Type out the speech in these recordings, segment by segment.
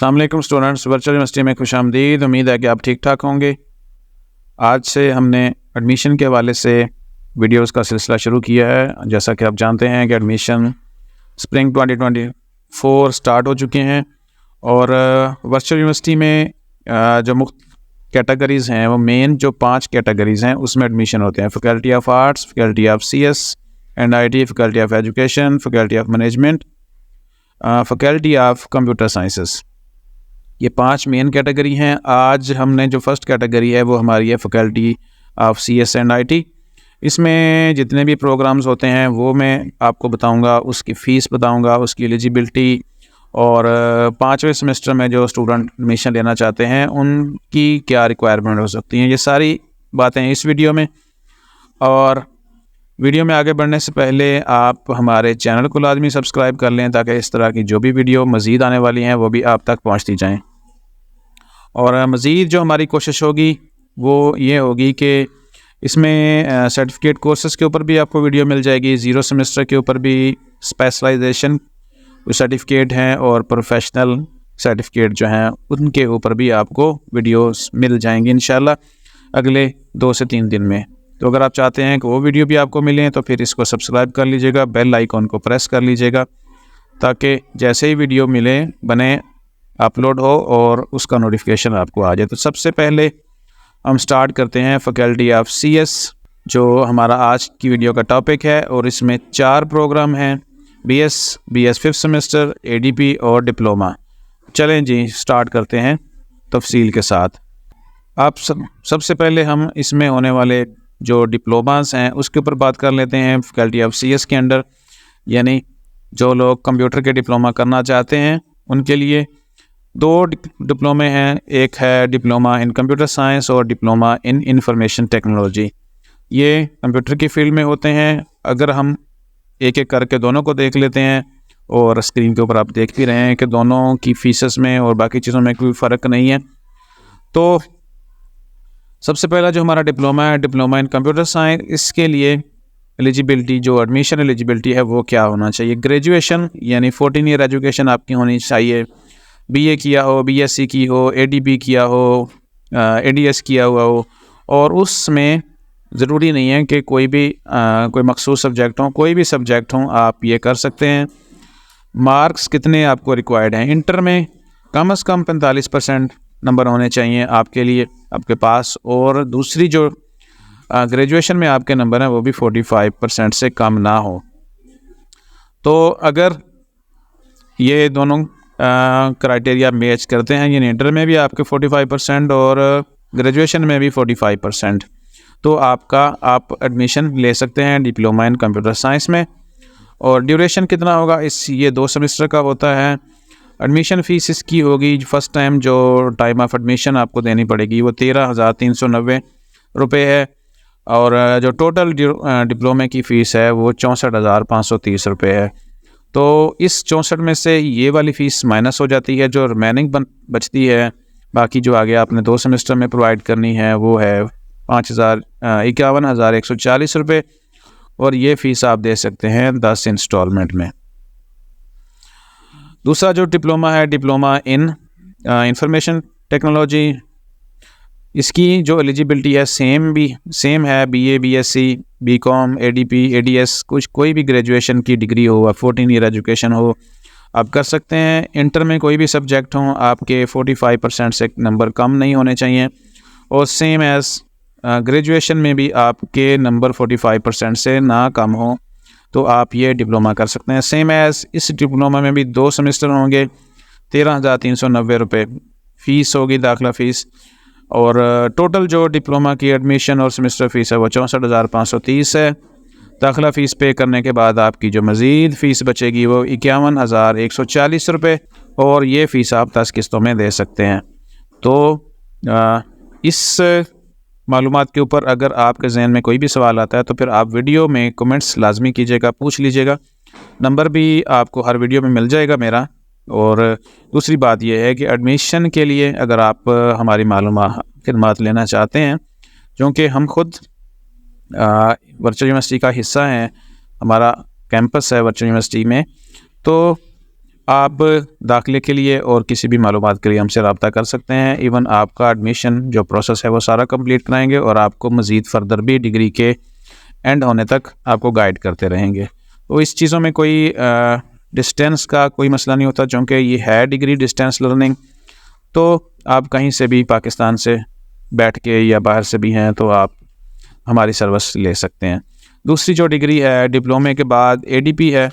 अस्सलाम वालेकुम students, virtual university में खुशामदीद। उम्मीद है कि आप ठीक ठाक होंगे। आज से हमने एडमिशन के हवाले से वीडियोस का सिलसिला शुरू किया है। जैसा कि आप जानते हैं कि एडमिशन स्प्रिंग 2024 स्टार्ट हो चुके हैं और वर्चुअल यूनिवर्सिटी में जो मुख्त कैटेगरीज़ हैं वो मेन जो 5 कैटेगरीज़ हैं उसमें एडमिशन होते हैं। Faculty of arts, faculty of CS and IT, faculty of education, faculty of management, faculty of computer sciences. ये 5 मेन कैटेगरी हैं। आज हमने जो फर्स्ट कैटेगरी है वो हमारी है faculty of CS and IT। इसमें जितने भी प्रोग्राम्स होते हैं वो मैं आपको बताऊंगा, उसकी फ़ीस बताऊंगा, उसकी एलिजिबिलिटी और 5वें सेमेस्टर में जो स्टूडेंट एडमिशन लेना चाहते हैं उनकी क्या रिक्वायरमेंट हो सकती हैं, ये सारी बातें इस वीडियो में। और वीडियो में आगे बढ़ने से पहले आप हमारे चैनल को लाजमी सब्सक्राइब कर लें ताकि इस तरह की जो भी वीडियो मज़ीद आने वाली हैं वो भी आप तक पहुंचती जाएं। और मज़ीद जो हमारी कोशिश होगी वो ये होगी कि इसमें सर्टिफिकेट कोर्सेज़ के ऊपर भी आपको वीडियो मिल जाएगी, 0 सेमेस्टर के ऊपर भी स्पेशलाइजेशन सर्टिफिकेट हैं और प्रोफेशनल सर्टिफिकेट जो हैं उनके ऊपर भी आपको वीडियोस मिल जाएंगी इंशाल्लाह अगले 2 से 3 दिन में। तो अगर आप चाहते हैं कि वो वीडियो भी आपको मिलें तो फिर इसको सब्सक्राइब कर लीजिएगा, बेल आइकॉन को प्रेस कर लीजिएगा ताकि जैसे ही वीडियो मिले बने अपलोड हो और उसका नोटिफिकेशन आपको आ जाए। तो सबसे पहले हम स्टार्ट करते हैं फैकल्टी ऑफ CS जो हमारा आज की वीडियो का टॉपिक है और इसमें 4 प्रोग्राम हैं, BS 5th सेमेस्टर, ADP और डिप्लोमा। चलें जी स्टार्ट करते हैं तफसील के साथ। आप सबसे पहले हम इसमें होने वाले जो डिप्लोमास हैं उसके ऊपर बात कर लेते हैं। फैकल्टी ऑफ CS के अंडर यानी जो लोग कंप्यूटर के डिप्लोमा करना चाहते हैं उनके लिए 2 डिप्लोमे हैं। एक है डिप्लोमा इन कंप्यूटर साइंस और डिप्लोमा इन इंफॉर्मेशन टेक्नोलॉजी। ये कंप्यूटर की फील्ड में होते हैं। अगर हम एक एक करके दोनों को देख लेते हैं और स्क्रीन के ऊपर आप देख भी रहे हैं कि दोनों की फीसेस में और बाकी चीज़ों में कोई फ़र्क नहीं है। तो सबसे पहला जो हमारा डिप्लोमा है, डिप्लोमा इन कंप्यूटर साइंस, इसके लिए एलिजिबिलिटी जो एडमिशन एलिजिबिलिटी है वो क्या होना चाहिए। ग्रेजुएशन यानी 14 ईयर एजुकेशन आपकी होनी चाहिए। BA किया हो, BSc की हो, ADP किया हो, ADS किया हुआ हो और उसमें ज़रूरी नहीं है कि कोई भी कोई मखसूस सब्जेक्ट हो, कोई भी सब्जेक्ट हो आप ये कर सकते हैं। मार्क्स कितने आपको रिक्वायर्ड हैं? इंटर में कम से कम 45% नंबर होने चाहिए आपके लिए आपके पास, और दूसरी जो ग्रेजुएशन में आपके नंबर हैं वो भी 45% से कम ना हो। तो अगर ये दोनों क्राइटेरिया मैच करते हैं यानी इंटर में भी आपके 45% और ग्रेजुएशन में भी 45%, तो आप एडमिशन ले सकते हैं डिप्लोमा इन कंप्यूटर साइंस में। और ड्यूरेशन कितना होगा? ये 2 सेमेस्टर का होता है। एडमिशन फ़ीस इसकी होगी फ़र्स्ट टाइम जो टाइम ऑफ एडमिशन आपको देनी पड़ेगी वो 13,390 रुपये है और जो टोटल डिप्लोमे की फ़ीस है वो 64,530 रुपये है। तो इस 64 में से ये वाली फ़ीस माइनस हो जाती है, जो रिमेनिंग बचती है बाकी जो आगे आपने 2 सेमेस्टर में प्रोवाइड करनी है वो है 51,140 रुपये और ये फ़ीस आप दे सकते हैं 10 इंस्टॉलमेंट में। दूसरा जो डिप्लोमा है, डिप्लोमा इन इंफॉर्मेशन टेक्नोलॉजी, इसकी जो एलिजिबिलिटी है सेम है। BA BSc BCom ADP ADS कोई भी ग्रेजुएशन की डिग्री हो, 14 ईयर एजुकेशन हो, आप कर सकते हैं। इंटर में कोई भी सब्जेक्ट हो आपके 45% से नंबर कम नहीं होने चाहिए और सेम एज़ ग्रेजुएशन में भी आपके नंबर 45% से ना कम हो तो आप ये डिप्लोमा कर सकते हैं। सेम एज़ इस डिप्लोमा में भी 2 सेमेस्टर होंगे, 13,390 रुपये फ़ीस होगी, दाखिला फ़ीस, और टोटल जो डिप्लोमा की एडमिशन और सेमेस्टर फ़ीस है वो 64,530 है। दाखिला फ़ीस पे करने के बाद आपकी जो मज़ीद फ़ीस बचेगी वो 51,140 रुपये और ये फ़ीस आप 10 किस्तों में दे सकते हैं। तो इस मालूमात के ऊपर अगर आपके जहन में कोई भी सवाल आता है तो फिर आप वीडियो में कमेंट्स लाजमी कीजिएगा, पूछ लीजिएगा। नंबर भी आपको हर वीडियो में मिल जाएगा मेरा। और दूसरी बात यह है कि एडमिशन के लिए अगर आप हमारी खिदमत लेना चाहते हैं, क्योंकि हम खुद वर्चुअल यूनिवर्सिटी का हिस्सा हैं, हमारा कैंपस है वर्चुअल यूनिवर्सिटी में, तो आप दाखिले के लिए और किसी भी मालूमात के लिए हमसे रब्ता कर सकते हैं। इवन आपका एडमिशन जो प्रोसेस है वो सारा कंप्लीट कराएंगे और आपको मज़ीद फर्दर भी डिग्री के एंड होने तक आपको गाइड करते रहेंगे। तो इस चीज़ों में कोई डिस्टेंस का कोई मसला नहीं होता, चूँकि ये है डिग्री डिस्टेंस लर्निंग। तो आप कहीं से भी पाकिस्तान से बैठ के या बाहर से भी हैं तो आप हमारी सर्विस ले सकते हैं। दूसरी जो डिग्री है डिप्लोमे के बाद ADP है।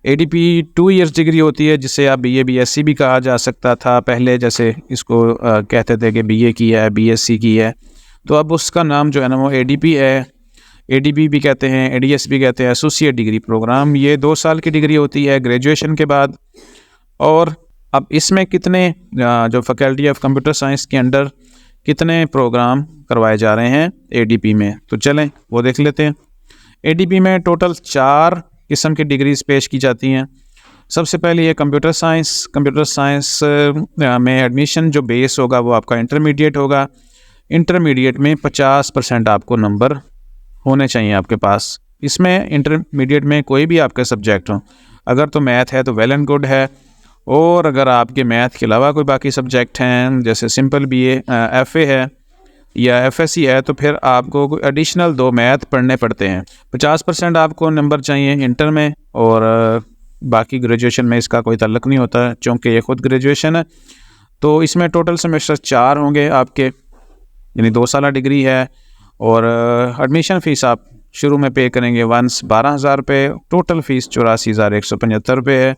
ADP 2 इयर्स डिग्री होती है, जिसे आप BA BSc भी कहा जा सकता था पहले, जैसे इसको कहते थे कि BA की है, BSc की है। तो अब उसका नाम जो है ना वो ADP है। ADP भी कहते हैं, ADS भी कहते हैं, एसोसिएट डिग्री प्रोग्राम। ये 2 साल की डिग्री होती है ग्रेजुएशन के बाद। और अब इसमें कितने जो फैकल्टी ऑफ कंप्यूटर साइंस के अंडर कितने प्रोग्राम करवाए जा रहे हैं ADP में, तो चलें वो देख लेते हैं। ADP में टोटल 4 किस्म की डिग्रीज़ पेश की जाती हैं। सबसे पहले ये कंप्यूटर साइंस। कंप्यूटर साइंस में एडमिशन जो बेस होगा वो आपका इंटरमीडिएट होगा। इंटरमीडिएट में 50% आपको नंबर होने चाहिए आपके पास। इसमें इंटरमीडिएट में कोई भी आपके सब्जेक्ट हो, अगर तो मैथ है तो वेल एंड गुड है, और अगर आपके मैथ के अलावा कोई बाकी सब्जेक्ट हैं जैसे सिंपल BA FA है या FSC है, तो फिर आपको एडिशनल 2 मैथ पढ़ने पड़ते हैं। 50% आपको नंबर चाहिए इंटर में, और बाकी ग्रेजुएशन में इसका कोई ताल्लुक नहीं होता, चूँकि ये ख़ुद ग्रेजुएशन है। तो इसमें टोटल सेमेस्टर 4 होंगे आपके, यानी 2 साल डिग्री है। और एडमिशन फ़ीस आप शुरू में पे करेंगे वंस 12,000 रुपये। टोटल फ़ीस 84,175 रुपये है।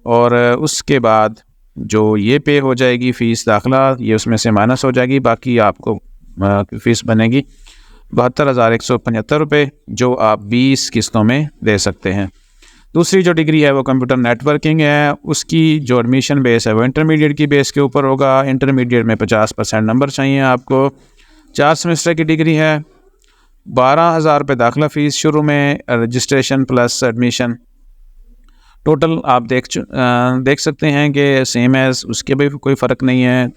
और उसके बाद जो ये पे हो जाएगी फ़ीस दाखिला, ये उसमें से माइनस हो जाएगी, बाकी आपको फ़ीस बनेगी 72,175 रुपये, जो आप 20 किस्तों में दे सकते हैं। दूसरी जो डिग्री है वो कंप्यूटर नेटवर्किंग है। उसकी जो एडमिशन बेस है वो इंटरमीडिएट की बेस के ऊपर होगा। इंटरमीडिएट में 50% नंबर चाहिए आपको। 4 सेमेस्टर की डिग्री है। 12,000 रुपये दाखिला फ़ीस शुरू में, रजिस्ट्रेशन प्लस एडमिशन। टोटल आप देख सकते हैं कि सेम एज़ उसके भी कोई फ़र्क नहीं है।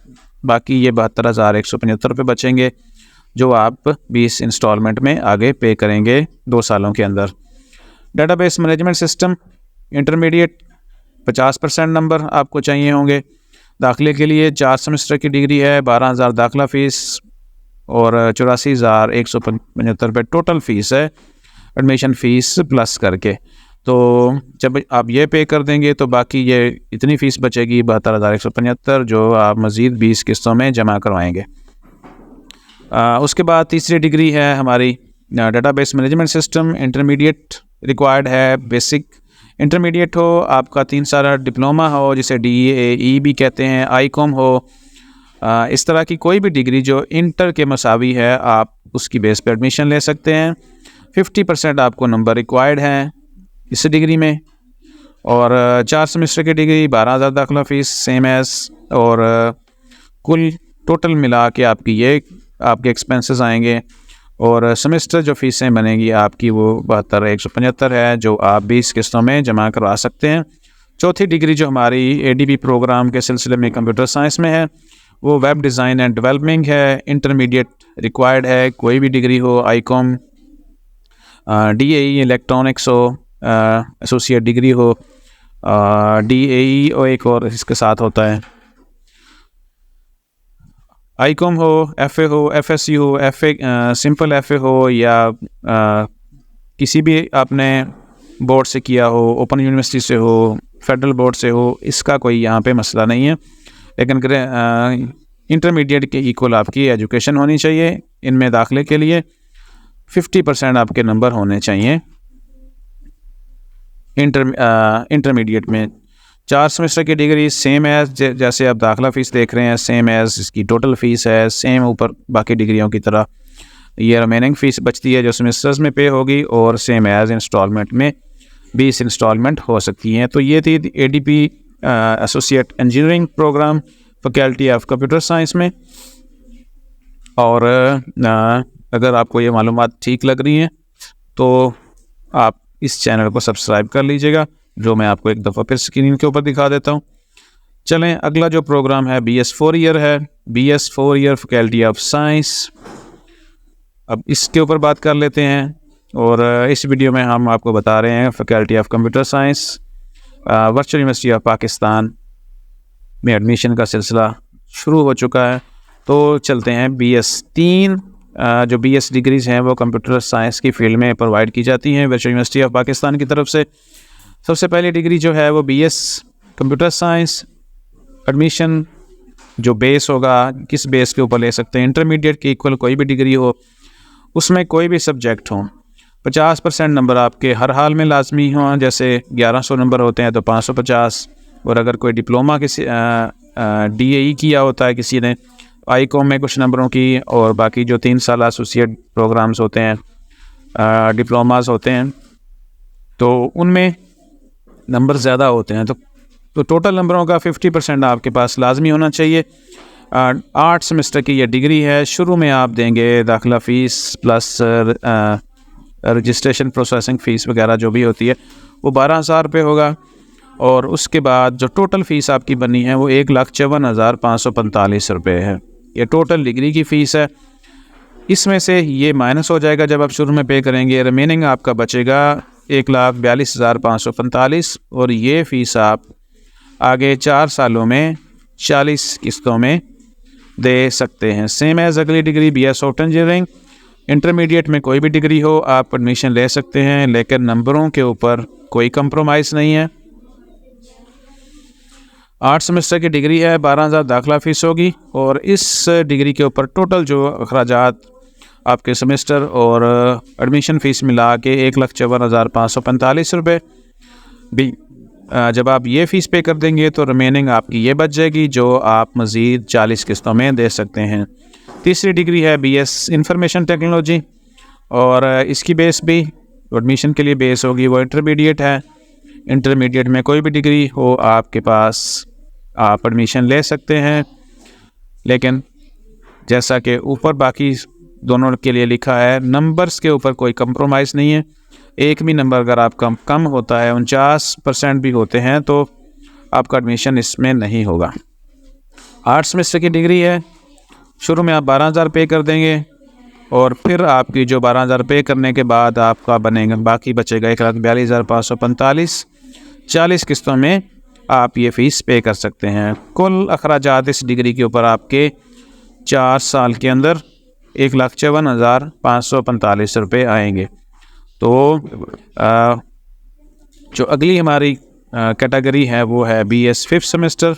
बाकी ये 72,175 रुपये बचेंगे, जो आप 20 इंस्टॉलमेंट में आगे पे करेंगे 2 सालों के अंदर। Database management system intermediate 50% number आपको चाहिए होंगे। दाखिले के लिए 4 सेमेस्टर की डिग्री है। 12,000 दाखिला फ़ीस और 84,175 रुपये टोटल फ़ीस है, एडमिशन फ़ीस प्लस करके। तो जब आप ये पे कर देंगे तो बाकी ये इतनी फ़ीस बचेगी 72,175, जो आप मज़ीद 20 किस्तों में जमा करवाएंगे। उसके बाद तीसरी डिग्री है हमारी database management system. Intermediate required है, बेसिक इंटरमीडिएट हो, आपका 3 साल डिप्लोमा हो जिसे DAE भी कहते हैं, ICOM हो। इस तरह की कोई भी डिग्री जो इंटर के मसावी है, आप उसकी बेस पे एडमिशन ले सकते हैं। 50% आपको नंबर रिक्वायर्ड हैं इस डिग्री में। और 4 सेमेस्टर की डिग्री, 12,000 दाखिला फ़ीस सेम एज़। और कुल टोटल मिला के आपके एक्सपेंसेस आएंगे, और सेमेस्टर जो फ़ीसें बनेगी आपकी वो 72,175 है, जो आप 20 किस्तों में जमा करवा सकते हैं। चौथी डिग्री जो हमारी ADP प्रोग्राम के सिलसिले में कंप्यूटर साइंस में है वो वेब डिज़ाइन एंड डेवलपमेंट है। इंटरमीडिएट रिक्वायर्ड है, कोई भी डिग्री हो, ICOM, DAE इलेक्ट्रॉनिक्स हो, एसोसिएट डिग्री हो, DAE और एक और इसके साथ होता है, ICOM हो, FA हो, FSC हो, सिंपल FA हो, या किसी भी आपने बोर्ड से किया हो, ओपन यूनिवर्सिटी से हो, फेडरल बोर्ड से हो, इसका कोई यहाँ पे मसला नहीं है। लेकिन इंटरमीडिएट के इक्वल आपकी एजुकेशन होनी चाहिए। इनमें दाखिले के लिए 50% आपके नंबर होने चाहिए इंटरमीडिएट में। 4 सेमेस्टर की डिग्री सेम एज़ जैसे आप दाखिला फ़ीस देख रहे हैं, सेम एज़ इसकी टोटल फ़ीस है, सेम ऊपर बाकी डिग्रियों की तरह। ये रिमेनिंग फ़ीस बचती है जो सेमेस्टर्स में पे होगी, और सेम एज़ इंस्टॉलमेंट में 20 इंस्टॉलमेंट हो सकती हैं। तो ये थी ADP associate engineering programme faculty of computer science में। और अगर आपको ये मालूमात ठीक लग रही हैं तो आप इस चैनल को सब्सक्राइब कर लीजिएगा, जो मैं आपको एक दफ़ा फिर स्क्रीन के ऊपर दिखा देता हूँ। चलें, अगला जो प्रोग्राम है BS 4 ईयर है। BS 4 year faculty of science, अब इसके ऊपर बात कर लेते हैं। और इस वीडियो में हम आपको बता रहे हैं faculty of computer science virtual university of Pakistan में एडमिशन का सिलसिला शुरू हो चुका है। तो चलते हैं BS 3 जो BS डिग्रीज़ हैं वो कंप्यूटर साइंस की फील्ड में प्रोवाइड की जाती हैं वर्चुअल यूनिवर्सिटी ऑफ पाकिस्तान की तरफ से। सबसे पहली डिग्री जो है वो BS कंप्यूटर साइंस। एडमिशन जो बेस होगा, किस बेस के ऊपर ले सकते हैं, इंटरमीडिएट के इक्वल कोई भी डिग्री हो, उसमें कोई भी सब्जेक्ट हो, 50% नंबर आपके हर हाल में लाजमी हों। जैसे 1100 नंबर होते हैं तो 550, और अगर कोई डिप्लोमा किसी DAE किया होता है किसी ने, ICOM में कुछ नंबरों की, और बाकी जो 3 साल एसोसिएट प्रोग्राम्स होते हैं, डिप्लोमास होते हैं, तो उनमें नंबर ज़्यादा होते हैं। तो टोटल नंबरों का 50% आपके पास लाजमी होना चाहिए। 8 सेमेस्टर की ये डिग्री है। शुरू में आप देंगे दाखिला fees plus registration processing fees वगैरह जो भी होती है वो 12,000 रुपये होगा, और उसके बाद जो टोटल फ़ीस आपकी बनी है वो 1,54,545 रुपये है। ये टोटल डिग्री की फ़ीस है। इसमें से ये माइनस हो जाएगा जब आप शुरू में पे करेंगे, रिमेनिंग आपका बचेगा 1,42,545, और ये फ़ीस आप आगे 4 सालों में 40 किस्तों में दे सकते हैं। सेम एज़ अगली degree BS software engineering. Intermediate में कोई भी डिग्री हो आप एडमिशन ले सकते हैं, लेकिन नंबरों के ऊपर कोई कंप्रोमाइज़ नहीं है। 8 सेमेस्टर की डिग्री है, 12,000 दाखिला फ़ीस होगी, और इस डिग्री के ऊपर टोटल जो अखराजात आपके सेमेस्टर और एडमिशन फ़ीस मिला के 1,54,545 रुपये भी जब आप ये फ़ीस पे कर देंगे तो रिमेनिंग आपकी ये बच जाएगी, जो आप मज़ीद 40 किस्तों में दे सकते हैं। तीसरी डिग्री है BS इंफॉर्मेशन टेक्नोलॉजी, और इसकी बेस भी एडमिशन के लिए बेस होगी वो इंटरमीडिएट है। इंटरमीडिएट में कोई भी डिग्री हो आपके पास, आप एडमिशन ले सकते हैं, लेकिन जैसा कि ऊपर बाकी दोनों के लिए लिखा है, नंबर्स के ऊपर कोई कंप्रोमाइज़ नहीं है। एक भी नंबर अगर आपका कम होता है, 49% भी होते हैं, तो आपका एडमिशन इसमें नहीं होगा। 8 सेमेस्टर की डिग्री है। शुरू में आप 12,000 पे कर देंगे, और फिर आपकी जो 12,000 पे करने के बाद आपका बनेगा, बाकी बचेगा 1,42,545। 40 किस्तों में आप ये फ़ीस पे कर सकते हैं। कुल अखराजात इस डिग्री के ऊपर आपके 4 साल के अंदर 1,54,545 रुपये आएंगे। तो जो अगली हमारी कैटेगरी है वो है BS 5th सेमेस्टर,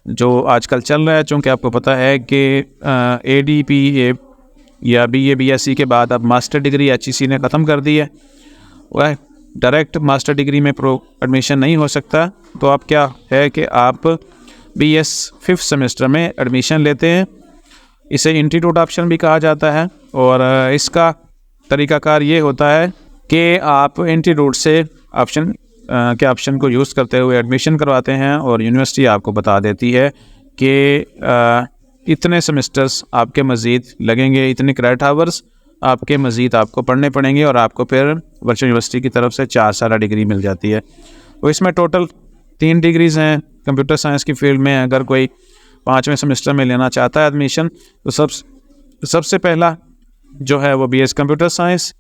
जो आजकल चल रहा है। चूँकि आपको पता है कि ADP या BA BSc के बाद अब मास्टर डिग्री HEC ने ख़त्म कर दी है, वह डायरेक्ट मास्टर डिग्री में एडमिशन नहीं हो सकता। तो अब क्या है कि आप BS 5th सेमेस्टर में एडमिशन लेते हैं। इसे इंस्टीट्यूट ऑप्शन भी कहा जाता है, और इसका तरीक़ाकार ये होता है कि आप इंस्टीट्यूट से ऑप्शन को यूज़ करते हुए एडमिशन करवाते हैं, और यूनिवर्सिटी आपको बता देती है कि इतने सेमेस्टर्स आपके मज़ीद लगेंगे, इतने क्रेडिट आवर्स आपके मज़ीद आपको पढ़ने पड़ेंगे, और आपको फिर वर्चुअल यूनिवर्सिटी की तरफ से 4 साल डिग्री मिल जाती है। तो इसमें टोटल 3 डिग्रीज़ हैं कंप्यूटर साइंस की फील्ड में। अगर कोई 5वें सेमेस्टर में लेना चाहता है एडमिशन, तो सबसे पहला जो है वो BS कंप्यूटर साइंस।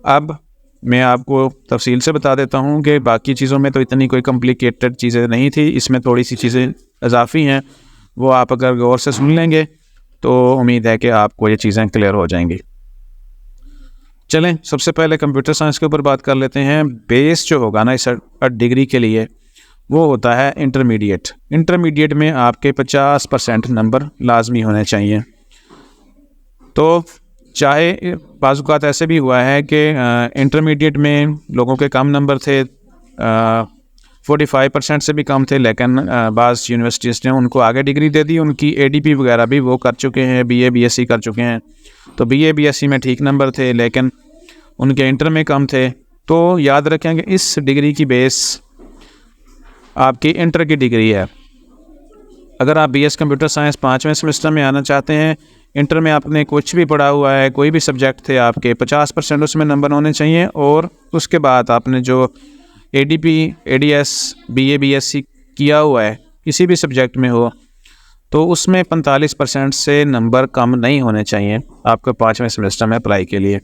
अब मैं आपको तफसील से बता देता हूँ कि बाकी चीज़ों में तो इतनी कोई कॉम्प्लिकेटेड चीज़ें नहीं थी, इसमें थोड़ी सी चीज़ें इजाफी हैं, वो आप अगर गौर से सुन लेंगे तो उम्मीद है कि आपको ये चीज़ें क्लियर हो जाएंगी। चलें, सबसे पहले कंप्यूटर साइंस के ऊपर बात कर लेते हैं। बेस जो होगा ना इस डिग्री के लिए वो होता है इंटरमीडिएट। इंटरमीडिएट में आपके 50% नंबर लाजमी होने चाहिए। तो चाहे बाज़ औक़ात ऐसे भी हुआ है कि इंटरमीडिएट में लोगों के कम नंबर थे, 45% से भी कम थे, लेकिन बाज़ यूनिवर्सिटीज़ ने उनको आगे डिग्री दे दी। उनकी ADP वगैरह भी वो कर चुके हैं, BA BSc कर चुके हैं। तो BA BSc में ठीक नंबर थे, लेकिन उनके इंटर में कम थे। तो याद रखें कि इस डिग्री की बेस आपकी इंटर की डिग्री है। अगर आप BS कंप्यूटर साइंस 5वें सेमेस्टर में आना चाहते हैं, इंटर में आपने कुछ भी पढ़ा हुआ है, कोई भी सब्जेक्ट थे आपके, 50% उसमें नंबर होने चाहिए, और उसके बाद आपने जो ADP ADS BA BSc किया हुआ है किसी भी सब्जेक्ट में हो, तो उसमें 45% से नंबर कम नहीं होने चाहिए आपको 5वें सेमेस्टर में अप्लाई के लिए।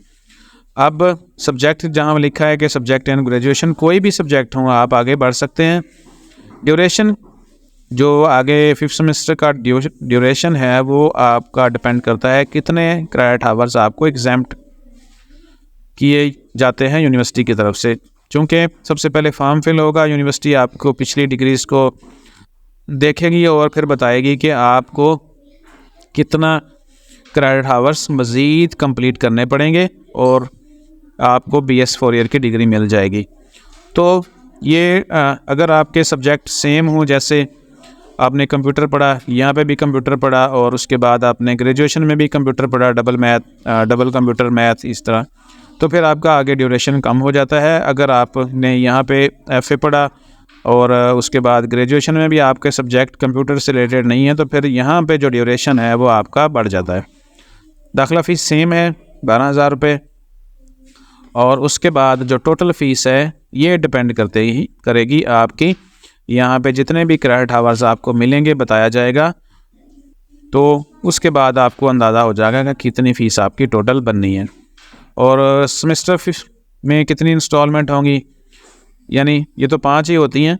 अब सब्जेक्ट जहाँ लिखा है कि सब्जेक्ट एंड ग्रेजुएशन, कोई भी सब्जेक्ट हो आप आगे बढ़ सकते हैं। ड्यूरेशन जो आगे 5th सेमेस्टर का ड्यूरेशन है वो आपका डिपेंड करता है कितने क्रेडिट आवर्स आपको एग्जाम्प्ट किए जाते हैं यूनिवर्सिटी की तरफ से। चूँकि सबसे पहले फॉर्म फिल होगा, यूनिवर्सिटी आपको पिछली डिग्रीज़ को देखेगी और फिर बताएगी कि आपको कितना क्रेडिट आवर्स मज़ीद कंप्लीट करने पड़ेंगे और आपको BS 4 ईयर की डिग्री मिल जाएगी। तो ये अगर आपके सब्जेक्ट सेम हो, जैसे आपने कंप्यूटर पढ़ा, यहाँ पे भी कंप्यूटर पढ़ा और उसके बाद आपने ग्रेजुएशन में भी कंप्यूटर पढ़ा, डबल कंप्यूटर मैथ इस तरह, तो फिर आपका आगे ड्यूरेशन कम हो जाता है। अगर आपने यहाँ पे FA पढ़ा और उसके बाद ग्रेजुएशन में भी आपके सब्जेक्ट कंप्यूटर से रिलेटेड नहीं है, तो फिर यहाँ पे जो ड्यूरेशन है वो आपका बढ़ जाता है। दाखिला फ़ीस सेम है 12,000 रुपये, और उसके बाद जो टोटल फ़ीस है ये डिपेंड करेगी आपकी यहाँ पे जितने भी क्रेडिट आवर्स आपको मिलेंगे बताया जाएगा, तो उसके बाद आपको अंदाज़ा हो जाएगा कि कितनी फ़ीस आपकी टोटल बननी है। और सेमेस्टर 5 में कितनी इंस्टॉलमेंट होंगी, यानी ये तो 5 ही होती हैं,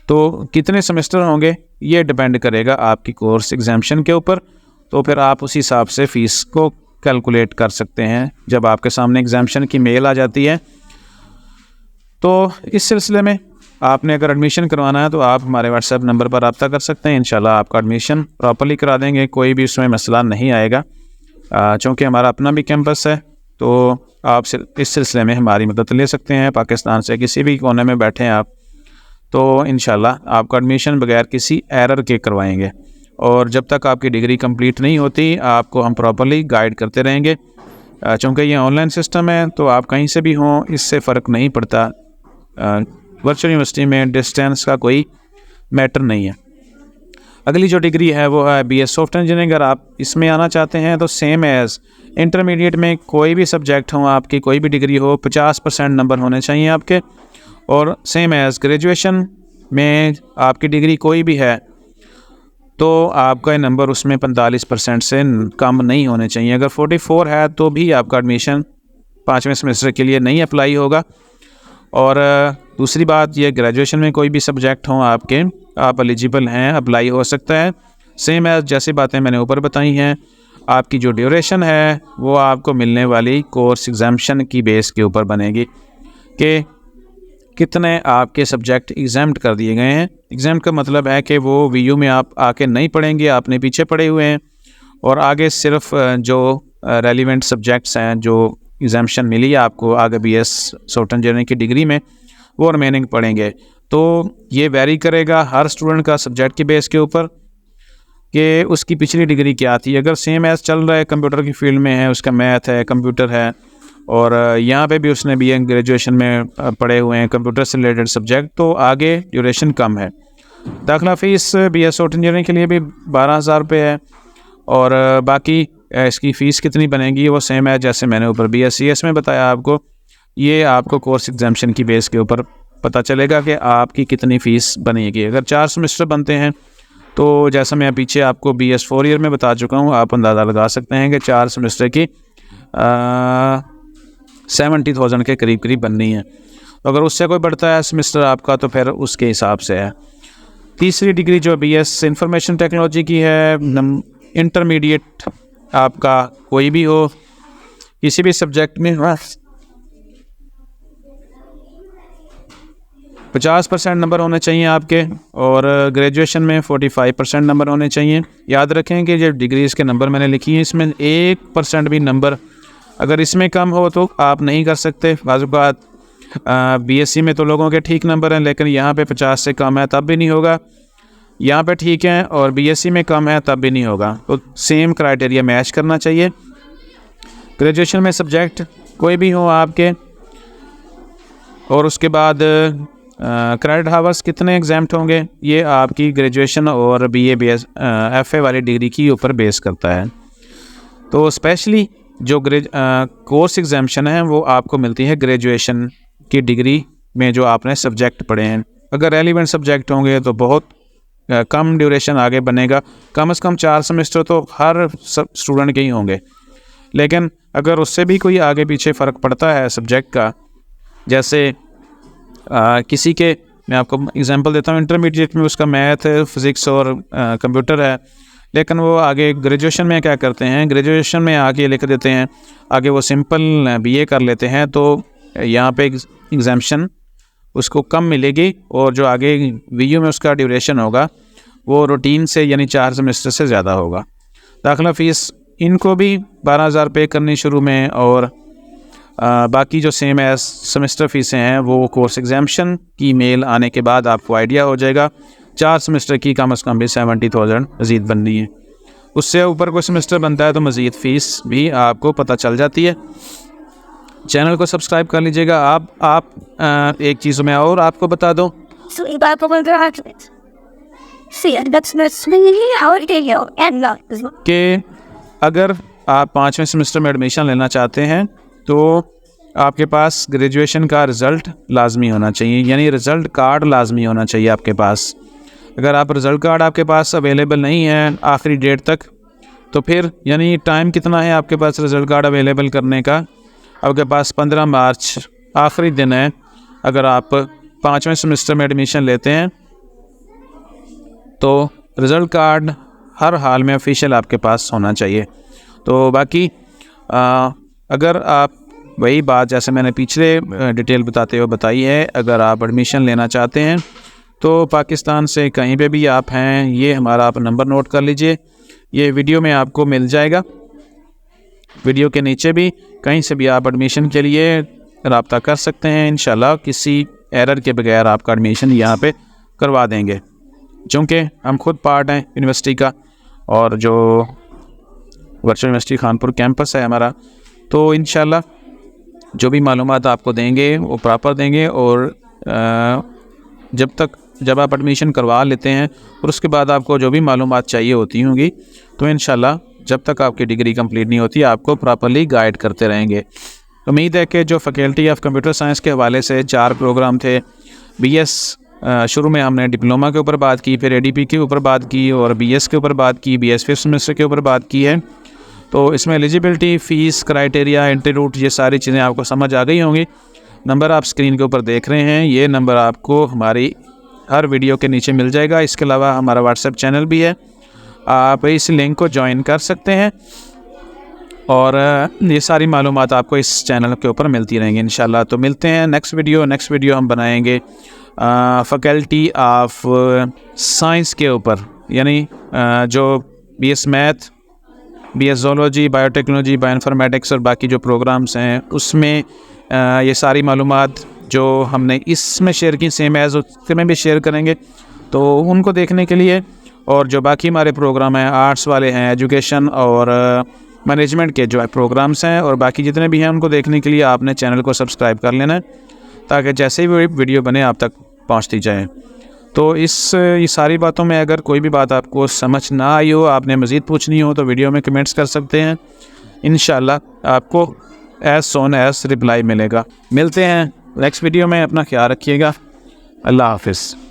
तो कितने सेमेस्टर होंगे ये डिपेंड करेगा आपकी कोर्स एग्जाम्शन के ऊपर। तो फिर आप उस हिसाब से फ़ीस को कैलकुलेट कर सकते हैं जब आपके सामने एग्जाम्शन की मेल आ जाती है। तो इस सिलसिले में आपने अगर एडमिशन करवाना है तो आप हमारे WhatsApp नंबर पर रब्ता कर सकते हैं। इंशाल्लाह आपका एडमिशन प्रॉपर्ली करा देंगे, कोई भी उसमें मसला नहीं आएगा। चूँकि हमारा अपना भी कैंपस है तो आप इस सिलसिले में हमारी मदद ले सकते हैं। पाकिस्तान से किसी भी कोने में बैठे हैं आप, तो इंशाल्लाह आपका एडमिशन बगैर किसी एरर के करवाएंगे। और जब तक आपकी डिग्री कंप्लीट नहीं होती आपको हम प्रॉपर्ली गाइड करते रहेंगे। चूँकि ये ऑनलाइन सिस्टम है तो आप कहीं से भी हों, इससे फ़र्क नहीं पड़ता। वर्चुअल यूनिवर्सिटी में डिस्टेंस का कोई मैटर नहीं है। अगली जो डिग्री है वो है BS सॉफ्टवेयर इंजीनियरिंग। अगर आप इसमें आना चाहते हैं तो सेम एज़ इंटरमीडिएट में कोई भी सब्जेक्ट हो, आपकी कोई भी डिग्री हो, 50% नंबर होने चाहिए आपके। और सेम एज़ ग्रेजुएशन में आपकी डिग्री कोई भी है तो आपका नंबर उसमें 45% से कम नहीं होने चाहिए। अगर 44 है तो भी आपका एडमिशन 5वें सेमेस्टर के लिए नहीं अप्लाई होगा। और दूसरी बात ये, ग्रेजुएशन में कोई भी सब्जेक्ट हो आपके, आप एलिजिबल हैं, अप्लाई हो सकता है। सेम एज जैसी बातें मैंने ऊपर बताई हैं। आपकी जो ड्यूरेशन है वो आपको मिलने वाली कोर्स एग्जाम्शन की बेस के ऊपर बनेगी कि कितने आपके सब्जेक्ट एग्जाम्प्ट कर दिए गए हैं। एग्जाम्प्ट का मतलब है कि वो VU में आप आके नहीं पढ़ेंगे, आपने पीछे पढ़े हुए हैं, और आगे सिर्फ जो रेलिवेंट सब्जेक्ट्स हैं जो एग्जाम्शन मिली है आपको आगे BS सॉफ्टवेयर इंजीनियरिंग की डिग्री में, वो रिमेनिंग पढ़ेंगे। तो ये वेरी करेगा हर स्टूडेंट का सब्जेक्ट की बेस के ऊपर कि उसकी पिछली डिग्री क्या थी। अगर सेम एज चल रहा है, कंप्यूटर की फील्ड में है, उसका मैथ है, कंप्यूटर है, और यहाँ पे भी उसने BA ग्रेजुएशन में पढ़े हुए हैं कंप्यूटर से रिलेटेड सब्जेक्ट, तो आगे ड्यूरेशन कम है। दाखिला फ़ीस BS सॉफ्टवेयर इंजीनियरिंग के लिए भी 12,000 रुपये है, और बाकी इसकी फ़ीस कितनी बनेगी वो सेम है जैसे मैंने ऊपर BScs में बताया आपको। ये आपको कोर्स एग्जाम्शन की बेस के ऊपर पता चलेगा कि आपकी कितनी फ़ीस बनेगी। अगर 4 सेमेस्टर बनते हैं तो जैसा मैं पीछे आपको BS 4 ईयर में बता चुका हूँ, आप अंदाज़ा लगा सकते हैं कि 4 सेमेस्टर की 70,000 के करीब बननी है। तो अगर उससे कोई बढ़ता है सेमेस्टर आपका तो फिर उसके हिसाब से है। तीसरी डिग्री जो BS इंफॉर्मेशन टेक्नोलॉजी की है, इंटरमीडिएट आपका कोई भी हो किसी भी सब्जेक्ट में, 50% नंबर होने चाहिए आपके, और ग्रेजुएशन में 45% नंबर होने चाहिए। याद रखें कि जो डिग्रीज़ के नंबर मैंने लिखी हैं इसमें 1% भी नंबर अगर इसमें कम हो तो आप नहीं कर सकते। बाज़ बात BSc में तो लोगों के ठीक नंबर हैं, लेकिन यहाँ पे 50 से कम है तब भी नहीं होगा, यहाँ पे ठीक है और BSc में कम है तब भी नहीं होगा। तो सेम क्राइटेरिया मैच करना चाहिए। ग्रेजुएशन में सब्जेक्ट कोई भी हो आपके, और उसके बाद क्रेडिट आवर्स कितने एग्जाम्प्ट होंगे ये आपकी ग्रेजुएशन और BA BS FA वाली डिग्री की ऊपर बेस करता है। तो स्पेशली जो कोर्स एग्जाम्शन है वो आपको मिलती है ग्रेजुएशन की डिग्री में जो आपने सब्जेक्ट पढ़े हैं। अगर रेलिवेंट सब्जेक्ट होंगे तो बहुत कम ड्यूरेशन आगे बनेगा, कम से कम 4 सेमेस्टर तो हर स्टूडेंट के ही होंगे। लेकिन अगर उससे भी कोई आगे पीछे फ़र्क पड़ता है सब्जेक्ट का, जैसे किसी के, मैं आपको एग्जांपल देता हूँ, इंटरमीडिएट में उसका मैथ, फिज़िक्स और कंप्यूटर है, लेकिन वो आगे ग्रेजुएशन में क्या करते हैं, ग्रेजुएशन में आगे लिख देते हैं, आगे वो सिंपल बीए कर लेते हैं, तो यहाँ पे एग्जाम्शन उसको कम मिलेगी और जो आगे वीयू में उसका ड्यूरेशन होगा वो रूटीन से यानी 4 सेमेस्टर से ज़्यादा होगा। दाखिला फ़ीस इनको भी 12,000 पे करनी शुरू में, और बाकी जो सेम एज सेमेस्टर फ़ीसें हैं वो कोर्स एग्जाम्शन की मेल आने के बाद आपको आइडिया हो जाएगा। 4 सेमेस्टर की कम से कम भी 70,000 मज़ीद बन रही है। उससे ऊपर कोई सेमेस्टर बनता है तो मज़ीद फ़ीस भी आपको पता चल जाती है। चैनल को सब्सक्राइब कर लीजिएगा। आप एक चीज़ मैं और आपको बता दूँ कि अगर आप 5वें सेमेस्टर में एडमिशन लेना चाहते हैं तो आपके पास ग्रेजुएशन का रिज़ल्ट लाजमी होना चाहिए, यानी रिज़ल्ट कार्ड लाजमी होना चाहिए आपके पास। अगर आप रिज़ल्ट कार्ड आपके पास अवेलेबल नहीं है आखिरी डेट तक, तो फिर यानी टाइम कितना है आपके पास रिज़ल्ट कार्ड अवेलेबल करने का? आपके पास 15 मार्च आखिरी दिन है। अगर आप 5वें सेमेस्टर में एडमिशन लेते हैं तो रिज़ल्ट कार्ड हर हाल में ऑफिशियल आपके पास होना चाहिए। तो बाकी अगर आप वही बात जैसे मैंने पिछले डिटेल बताते हुए बताई है, अगर आप एडमिशन लेना चाहते हैं तो पाकिस्तान से कहीं पे भी आप हैं, ये हमारा आप नंबर नोट कर लीजिए, ये वीडियो में आपको मिल जाएगा। वीडियो के नीचे भी कहीं से भी आप एडमिशन के लिए रब्ता कर सकते हैं। इंशाल्लाह किसी एरर के बगैर आपका एडमिशन यहाँ पे करवा देंगे, चूँकि हम खुद पार्ट हैं यूनिवर्सिटी का, और जो वर्चुअल यूनिवर्सिटी खानपुर कैंपस है हमारा, तो इंशाल्लाह जो भी मालूमात आपको देंगे वो प्रॉपर देंगे। और जब आप एडमिशन करवा लेते हैं और उसके बाद आपको जो भी मालूमात चाहिए होती होंगी, तो इंशाल्लाह जब तक आपकी डिग्री कंप्लीट नहीं होती आपको प्रॉपर्ली गाइड करते रहेंगे। उम्मीद है कि जो फैकल्टी ऑफ कंप्यूटर साइंस के हवाले से 4 प्रोग्राम थे, बीएस शुरू में हमने डिप्लोमा के ऊपर बात की, फिर एडीपी के ऊपर बात की, और बीएस के ऊपर बात की, बीएस 5th सेमेस्टर के ऊपर बात की है। तो इसमें eligibility, fees, criteria, entry route, ये सारी चीज़ें आपको समझ आ गई होंगी। नंबर आप स्क्रीन के ऊपर देख रहे हैं, ये नंबर आपको हमारी हर वीडियो के नीचे मिल जाएगा। इसके अलावा हमारा व्हाट्सएप चैनल भी है, आप इस लिंक को ज्वाइन कर सकते हैं, और ये सारी मालूमात आपको इस चैनल के ऊपर मिलती रहेंगी इंशाल्लाह। तो मिलते हैं नेक्स्ट वीडियो हम बनाएंगे फैकल्टी ऑफ साइंस के ऊपर, यानी जो BS math, BS zoology, biotechnology, bioinformatics और बाकी जो प्रोग्राम्स हैं उसमें ये सारी मालूमात जो हमने इसमें शेयर की सेम एज़ उसमें भी शेयर करेंगे, तो उनको देखने के लिए। और जो बाकी हमारे प्रोग्राम हैं, आर्ट्स वाले हैं, एजुकेशन और मैनेजमेंट के जो प्रोग्राम्स हैं, और बाकी जितने भी हैं उनको देखने के लिए आपने चैनल को सब्सक्राइब कर लेना है, ताकि जैसे भी वीडियो बने आप तक पहुंचती जाए। तो ये सारी बातों में अगर कोई भी बात आपको समझ ना आई हो, आपने मज़ीद पूछनी हो, तो वीडियो में कमेंट्स कर सकते हैं। इंशाल्लाह आपको एज़ सोन एज़ रिप्लाई मिलेगा। मिलते हैं नेक्स्ट वीडियो में, अपना ख्याल रखिएगा। अल्लाह हाफ़िज़।